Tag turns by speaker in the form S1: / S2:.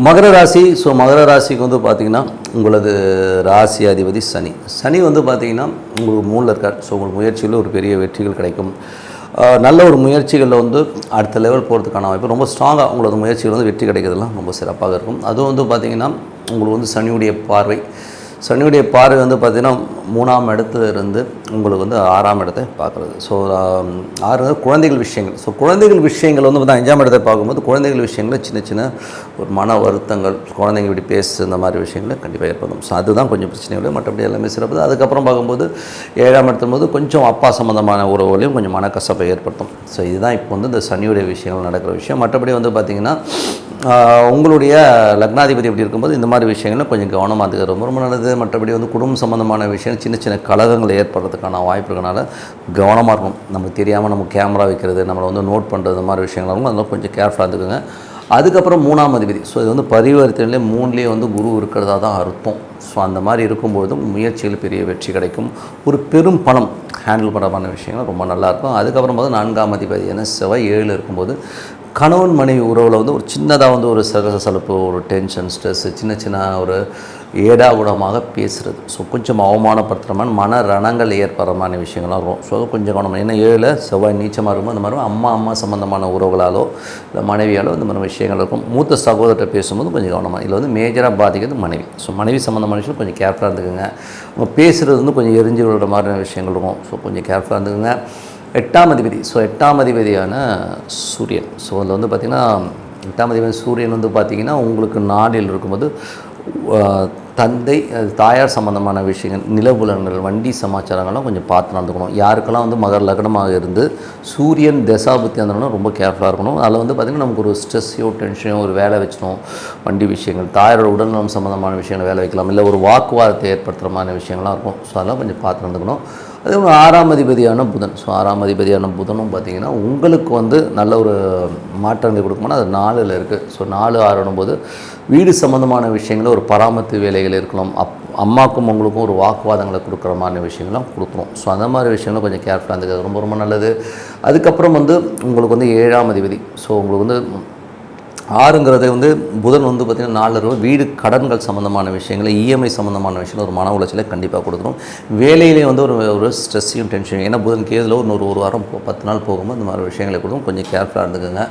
S1: மகர ராசி. ஸோ மகர ராசிக்கு வந்து பார்த்திங்கன்னா உங்களது ராசி அதிபதி சனி. சனி வந்து பார்த்திங்கன்னா உங்களுக்கு 3ல் இருக்கார். ஸோ உங்களுக்கு முயற்சியில் ஒரு பெரிய வெற்றிகள் கிடைக்கும். நல்ல ஒரு முயற்சிகளில் வந்து அடுத்த லெவல் போகிறதுக்கான வாய்ப்பு ரொம்ப ஸ்ட்ராங்காக உங்களது முயற்சிகள் வந்து வெற்றி கிடைக்கிறதுலாம் ரொம்ப சிறப்பாக இருக்கும். அதுவும் வந்து பார்த்திங்கன்னா உங்களுக்கு வந்து சனியுடைய பார்வை வந்து பார்த்திங்கன்னா 3ஆம் இடத்துல இருந்து உங்களுக்கு வந்து 6ஆம் இடத்தை பார்க்குறது. ஸோ 6 குழந்தைகள் விஷயங்கள். ஸோ குழந்தைகள் விஷயங்கள் வந்து 5ஆம் இடத்தை பார்க்கும்போது குழந்தைகள் விஷயங்களில் சின்ன சின்ன ஒரு மன வருத்தங்கள், குழந்தைங்க இப்படி பேசு இந்த மாதிரி விஷயங்களை கண்டிப்பாக ஏற்படும். ஸோ அதுதான் கொஞ்சம் பிரச்சனைகள், மற்றபடி எல்லாமே சிறப்பு. அதுக்கப்புறம் பார்க்கும்போது 7ஆம் இடத்தும் போது கொஞ்சம் அப்பா சம்மந்தமான உறவுகளையும் கொஞ்சம் மனக்கசப்பை ஏற்படுத்தும். ஸோ இதுதான் இப்போ வந்து இந்த சனியுடைய விஷயங்கள் நடக்கிற விஷயம். மற்றபடி வந்து பார்த்திங்கன்னா உங்களுடைய லக்னாதிபதி எப்படி இருக்கும்போது இந்த மாதிரி விஷயங்களும் கொஞ்சம் கவனமாக இருக்கிறது ரொம்ப ரொம்ப நல்லது. மற்றபடி வந்து குடும்பம் சம்மந்தமான விஷயம் சின்ன சின்ன கலகங்கள் ஏற்படுறதுக்கான வாய்ப்பு இருக்கனால கவனமாக இருக்கணும். நமக்கு தெரியாமல் நம்ம கேமரா வைக்கிறது, நம்மளை வந்து நோட் பண்ணுறது, இந்த மாதிரி விஷயங்கள் இருக்கும். அதெல்லாம் கொஞ்சம் கேர்ஃபுல்லாக இருந்துக்குங்க. அதுக்கப்புறம் 3ஆம் அதிபதி. ஸோ இது வந்து பரிவர்த்தனையிலே 3லேயே வந்து குரு இருக்கிறதா தான் அர்த்தம். ஸோ அந்த மாதிரி இருக்கும்பொழுதும் முயற்சியில் பெரிய வெற்றி கிடைக்கும். ஒரு பெரும் பணம் ஹேண்டில் பண்ணுறமான விஷயங்கள் ரொம்ப நல்லாயிருக்கும். அதுக்கப்புறம் போது 4ஆம் அதிபதி செவ்வாய் 7 இருக்கும்போது கணவன் மனைவி உறவில் வந்து ஒரு சின்னதாக வந்து ஒரு சலசலப்பு, ஒரு டென்ஷன், ஸ்ட்ரெஸ்ஸு, சின்ன ஒரு ஏடாகுடமாக பேசுகிறது. ஸோ கொஞ்சம் அவமானப்படுத்துகிற மன ரணங்கள் ஏற்படுறமான விஷயங்கள்லாம் இருக்கும். ஸோ கொஞ்சம் கவனம். ஏன்னா 7 செவ்வாய் நீச்சமாக இருக்கும். அந்த மாதிரி அம்மா சம்மந்தமான உறவுகளாலோ இல்லை மனைவியாலோ இந்த மாதிரி விஷயங்கள் இருக்கும். மூத்த சகோதரத்தை பேசும்போது கொஞ்சம் கவனமாக. இதில் வந்து மேஜராக பாதிக்கிறது மனைவி. ஸோ மனைவி சம்மந்தமான விஷயம் கொஞ்சம் கேர்ஃபுல்லாக இருந்துக்குங்க. அவங்க பேசுகிறது வந்து கொஞ்சம் எரிஞ்சு விடுற மாதிரியான விஷயங்கள் இருக்கும். ஸோ கொஞ்சம் கேர்ஃபுல்லாக இருந்துக்குங்க. 8ஆம் அதிபதி. ஸோ 8ஆம் அதிபதியான சூரியன். ஸோ அதில் வந்து பார்த்திங்கன்னா 8ஆம் அதிபதி சூரியன் வந்து பார்த்திங்கன்னா உங்களுக்கு நாடில் இருக்கும்போது தந்தை தாயார் சம்மந்தமான விஷயங்கள், நிலபுலன்கள், வண்டி சமாச்சாரங்கள்லாம் கொஞ்சம் பார்த்து நடந்துக்கணும். யாருக்கெல்லாம் வந்து மகர லக்னமாக இருந்து சூரியன் தசாபுத்தி இருந்தோம்னா ரொம்ப கேர்ஃபுல்லாக இருக்கணும். அதில் வந்து பார்த்திங்கன்னா நமக்கு ஒரு ஸ்ட்ரெஸ்ஸையோ டென்ஷனையோ ஒரு வேலை வச்சிடும். வண்டி விஷயங்கள், தாயாரோட உடல்நலம் சம்மந்தமான விஷயங்கள் வேலை வைக்கலாம், இல்லை ஒரு வாக்குவாதத்தை ஏற்படுத்துகிற மாதிரி விஷயங்கள்லாம் இருக்கும். ஸோ அதெல்லாம் கொஞ்சம் பார்த்து நடந்துக்கணும். அதே மாதிரி 6ஆம் அதிபதியான புதன். ஸோ 6ஆம் அதிபதியான புதனும் பார்த்திங்கன்னா உங்களுக்கு வந்து நல்ல ஒரு மாற்றங்களை கொடுக்கும்போது அது 4ல் இருக்குது. ஸோ 4, 6 போது வீடு சம்மந்தமான விஷயங்களில் ஒரு பராமரிப்பு வேலைகள் இருக்கலாம். அம்மாக்கும் உங்களுக்கும் ஒரு வாக்குவாதங்களை கொடுக்குற மாதிரி விஷயங்கள்லாம் கொடுக்குறோம். ஸோ அந்த மாதிரி விஷயங்களும் கொஞ்சம் கேர்ஃபுல்லாக இருந்துக்கிறது ரொம்ப ரொம்ப நல்லது. அதுக்கப்புறம் வந்து உங்களுக்கு வந்து 7ஆம் அதிபதி. ஸோ உங்களுக்கு வந்து 6ங்கிறது வந்து புதன் வந்து பார்த்திங்கன்னா 4 வீடு கடன்கள் சம்மந்தமான விஷயங்கள், இஎம்ஐ சம்மந்தமான விஷயங்கள் ஒரு மன உளைச்சலை கண்டிப்பாக கொடுத்துரும். வேலையிலே வந்து ஒரு ஸ்ட்ரெஸ்ஸையும் டென்ஷனையும், ஏன்னா புதன் கேதுல ஒரு வாரம் 10 நாள் போகும்போது இந்த மாதிரி விஷயங்களை கொடுக்கும். கொஞ்சம் கேர்ஃபுல்லாக இருந்துக்குங்க.